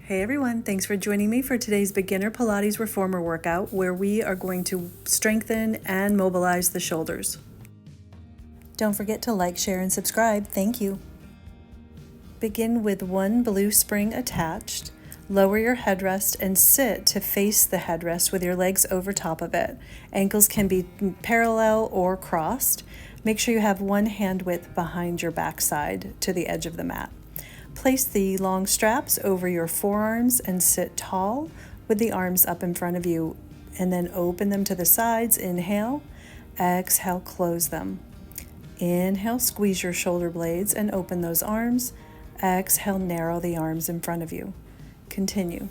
Hey everyone, thanks for joining me for today's Beginner Pilates Reformer Workout, where we are going to strengthen and mobilize the shoulders. Don't forget to like, share, and subscribe. Thank you. Begin with one blue spring attached. Lower your headrest and sit to face the headrest with your legs over top of it. Ankles can be parallel or crossed. Make sure you have one hand width behind your backside to the edge of the mat. Place the long straps over your forearms and sit tall with the arms up in front of you, and then open them to the sides. Inhale, exhale, close them. Inhale, squeeze your shoulder blades and open those arms. Exhale, narrow the arms in front of you. Continue.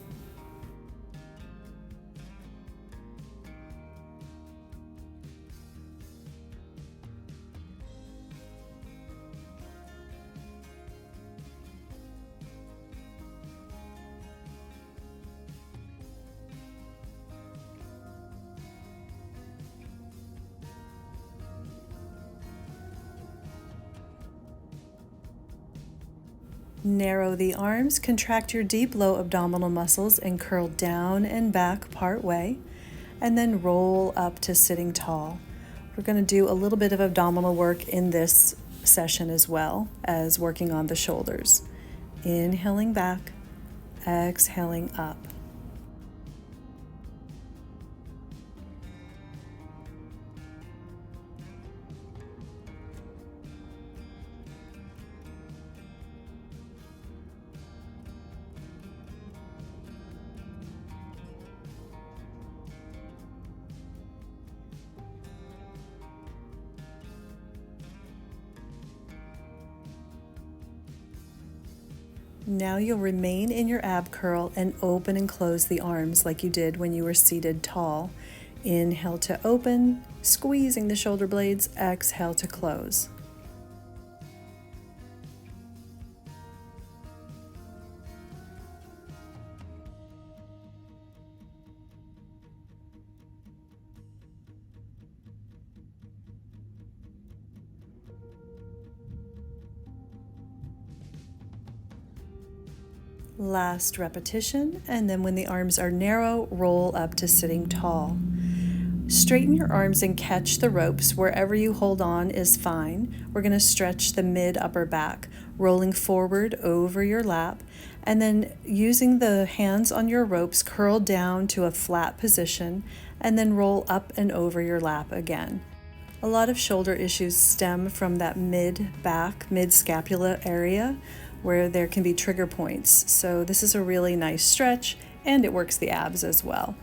Narrow the arms, contract your deep low abdominal muscles and curl down and back part way, and then roll up to sitting tall. We're going to do a little bit of abdominal work in this session as well as working on the shoulders. Inhaling back, exhaling up. Now you'll remain in your ab curl and open and close the arms like you did when you were seated tall. Inhale to open, squeezing the shoulder blades. Exhale to close. Last repetition, and then when the arms are narrow, roll up to sitting tall. Straighten your arms and catch the ropes. Wherever you hold on is fine. We're going to stretch the mid-upper back, rolling forward over your lap, and then using the hands on your ropes, curl down to a flat position, and then roll up and over your lap again. A lot of shoulder issues stem from that mid-back, mid-scapula area, where there can be trigger points. So this is a really nice stretch, and it works the abs as well.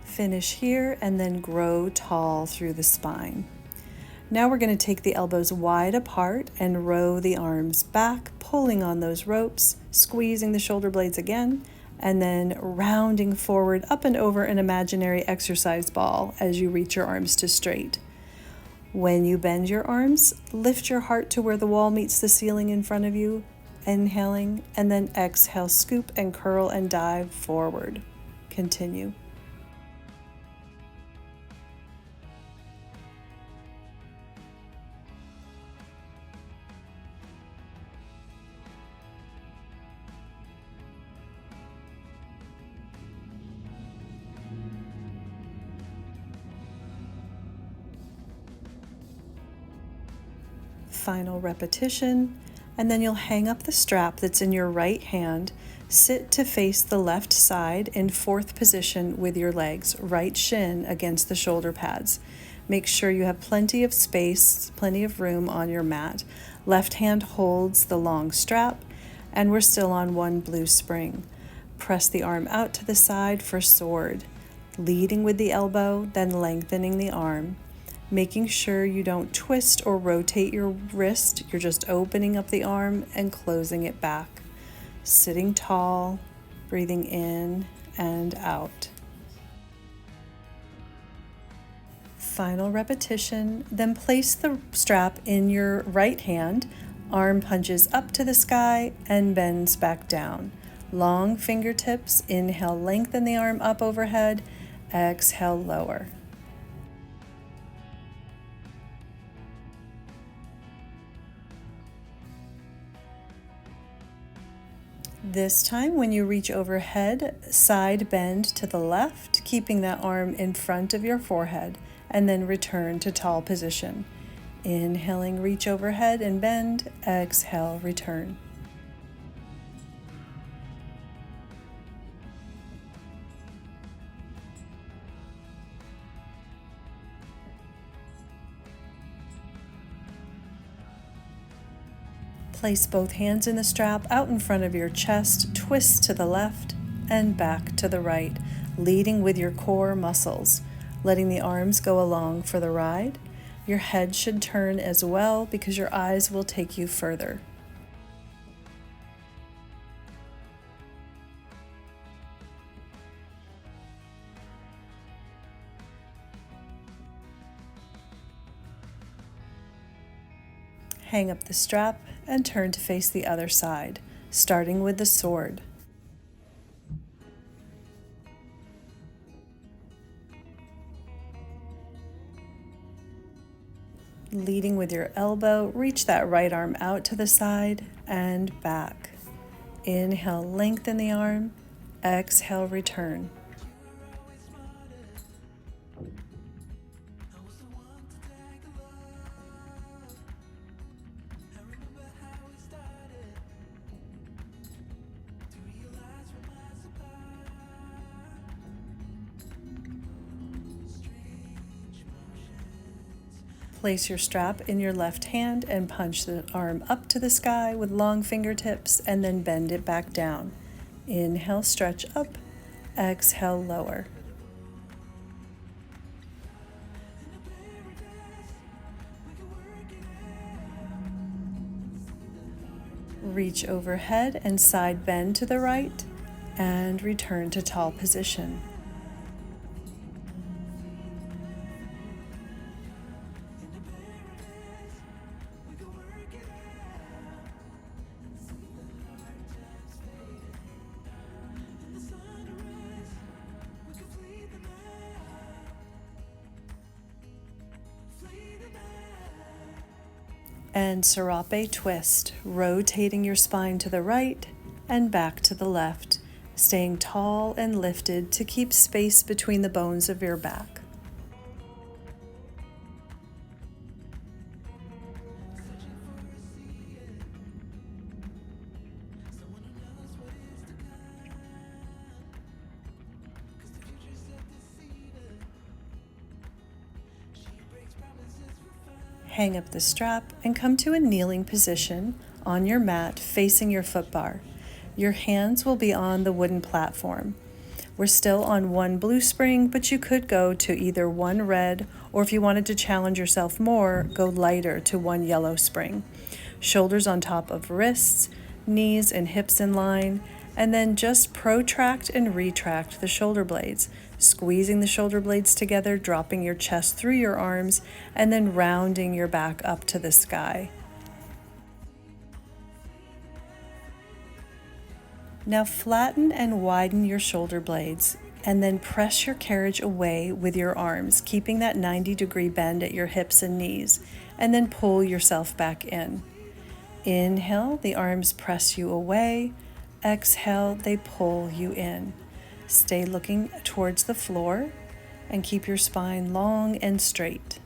Finish here and then grow tall through the spine. Now we're going to take the elbows wide apart and row the arms back, pulling on those ropes, squeezing the shoulder blades again, and then rounding forward up and over an imaginary exercise ball as you reach your arms to straight. When you bend your arms, lift your heart to where the wall meets the ceiling in front of you, inhaling, and then exhale, scoop and curl and dive forward. Continue. Final repetition, and then you'll hang up the strap that's in your right hand, sit to face the left side in fourth position with your legs, right shin against the shoulder pads. Make sure you have plenty of space, plenty of room on your mat. Left hand holds the long strap, and we're still on one blue spring. Press the arm out to the side for sword, leading with the elbow, then lengthening the arm. Making sure you don't twist or rotate your wrist, you're just opening up the arm and closing it back. Sitting tall, breathing in and out. Final repetition, then place the strap in your right hand, arm punches up to the sky and bends back down. Long fingertips, inhale, lengthen the arm up overhead, exhale, lower. This time, when you reach overhead, side bend to the left, keeping that arm in front of your forehead, and then return to tall position. Inhaling, reach overhead and bend. Exhale, return. Place both hands in the strap out in front of your chest, twist to the left and back to the right, leading with your core muscles, letting the arms go along for the ride. Your head should turn as well because your eyes will take you further. Hang up the strap and turn to face the other side, starting with the sword. Leading with your elbow, reach that right arm out to the side and back. Inhale, lengthen the arm. Exhale, return. Place your strap in your left hand and punch the arm up to the sky with long fingertips and then bend it back down. Inhale, stretch up. Exhale, lower. Reach overhead and side bend to the right and return to tall position. And Serape twist, rotating your spine to the right and back to the left, staying tall and lifted to keep space between the bones of your back. Hang up the strap and come to a kneeling position on your mat facing your foot bar. Your hands will be on the wooden platform. We're still on one blue spring, but you could go to either one red, or if you wanted to challenge yourself more, go lighter to one yellow spring. Shoulders on top of wrists, knees and hips in line, and then just protract and retract the shoulder blades, squeezing the shoulder blades together, dropping your chest through your arms, and then rounding your back up to the sky. Now flatten and widen your shoulder blades, and then press your carriage away with your arms, keeping that 90-degree bend at your hips and knees, and then pull yourself back in. Inhale, the arms press you away. Exhale, they pull you in. Stay looking towards the floor and keep your spine long and straight.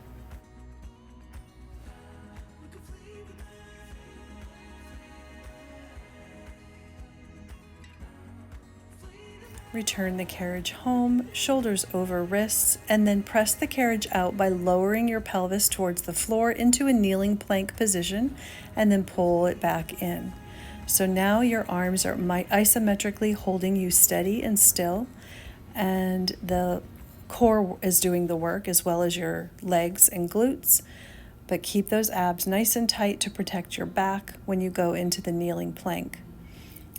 Return the carriage home, shoulders over wrists, and then press the carriage out by lowering your pelvis towards the floor into a kneeling plank position, and then pull it back in. So now your arms are isometrically holding you steady and still, and the core is doing the work as well as your legs and glutes, but keep those abs nice and tight to protect your back when you go into the kneeling plank.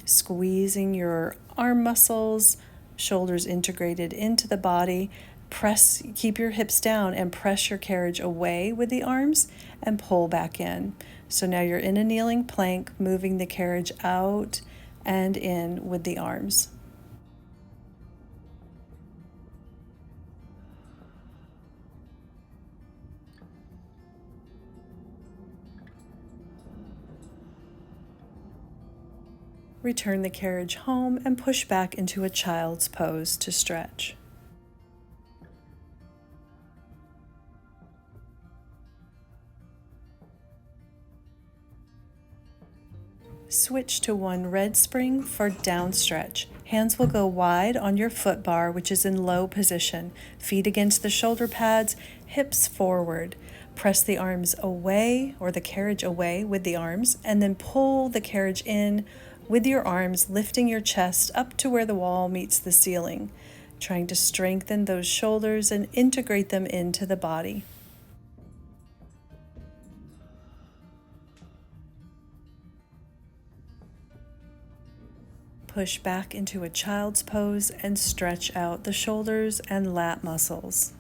Squeezing your arm muscles, shoulders integrated into the body. Keep your hips down and press your carriage away with the arms and pull back in. So now you're in a kneeling plank, moving the carriage out and in with the arms. Return the carriage home and push back into a child's pose to stretch. Switch to one red spring for down stretch. Hands will go wide on your foot bar, which is in low position. Feet against the shoulder pads, hips forward. Press the arms away or the carriage away with the arms, and then pull the carriage in with your arms, lifting your chest up to where the wall meets the ceiling, trying to strengthen those shoulders and integrate them into the body. Push back into a child's pose and stretch out the shoulders and lat muscles.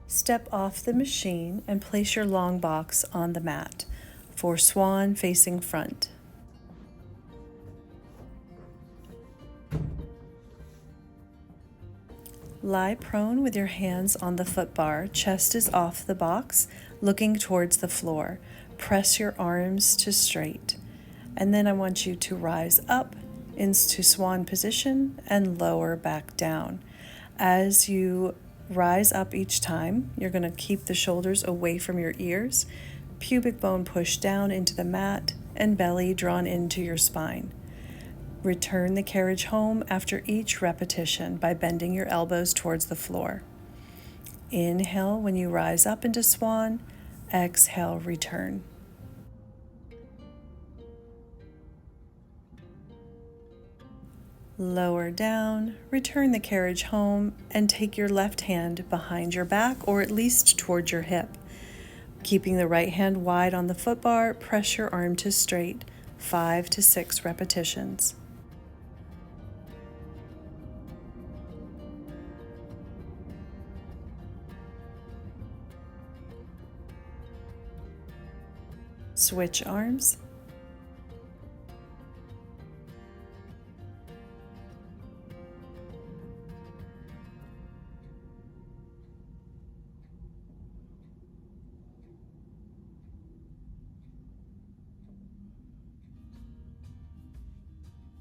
Step off the machine and place your long box on the mat for Swan facing front. Lie prone with your hands on the foot bar, chest is off the box, looking towards the floor. Press your arms to straight. And then I want you to rise up into Swan position and lower back down. As you rise up each time, you're going to keep the shoulders away from your ears, pubic bone pushed down into the mat, and belly drawn into your spine. Return the carriage home after each repetition by bending your elbows towards the floor. Inhale when you rise up into Swan. Exhale, return. Lower down, return the carriage home, and take your left hand behind your back or at least toward your hip. Keeping the right hand wide on the foot bar, press your arm to straight, 5 to 6 repetitions. Switch arms.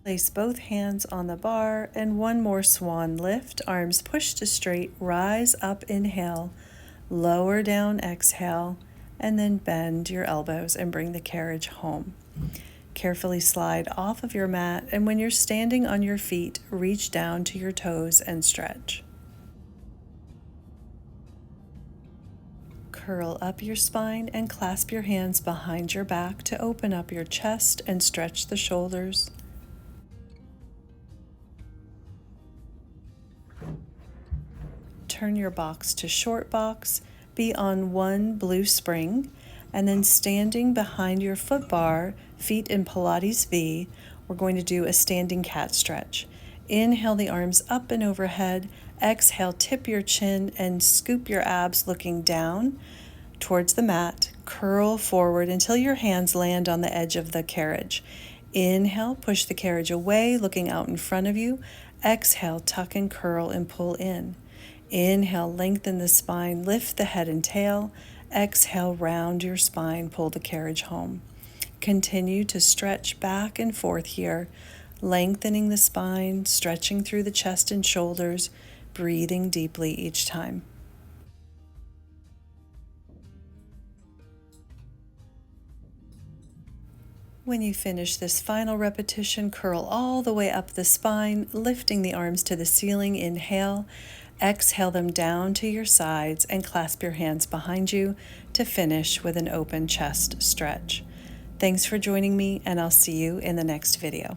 Place both hands on the bar and one more Swan lift. Arms push to straight, rise up, inhale, lower down, exhale, and then bend your elbows and bring the carriage home. Carefully slide off of your mat, and when you're standing on your feet, reach down to your toes and stretch. Curl up your spine and clasp your hands behind your back to open up your chest and stretch the shoulders. Turn your box to short box, be on one blue spring, and then standing behind your foot bar, feet in Pilates V, we're going to do a standing cat stretch. Inhale the arms up and overhead, exhale, tip your chin and scoop your abs looking down towards the mat, curl forward until your hands land on the edge of the carriage. Inhale, push the carriage away, looking out in front of you. Exhale, tuck and curl and pull in. Inhale, lengthen the spine, lift the head and tail. Exhale, round your spine, pull the carriage home. Continue to stretch back and forth here, lengthening the spine, stretching through the chest and shoulders, breathing deeply each time. When you finish this final repetition, curl all the way up the spine, lifting the arms to the ceiling. Inhale. Exhale them down to your sides and clasp your hands behind you to finish with an open chest stretch. Thanks for joining me, and I'll see you in the next video.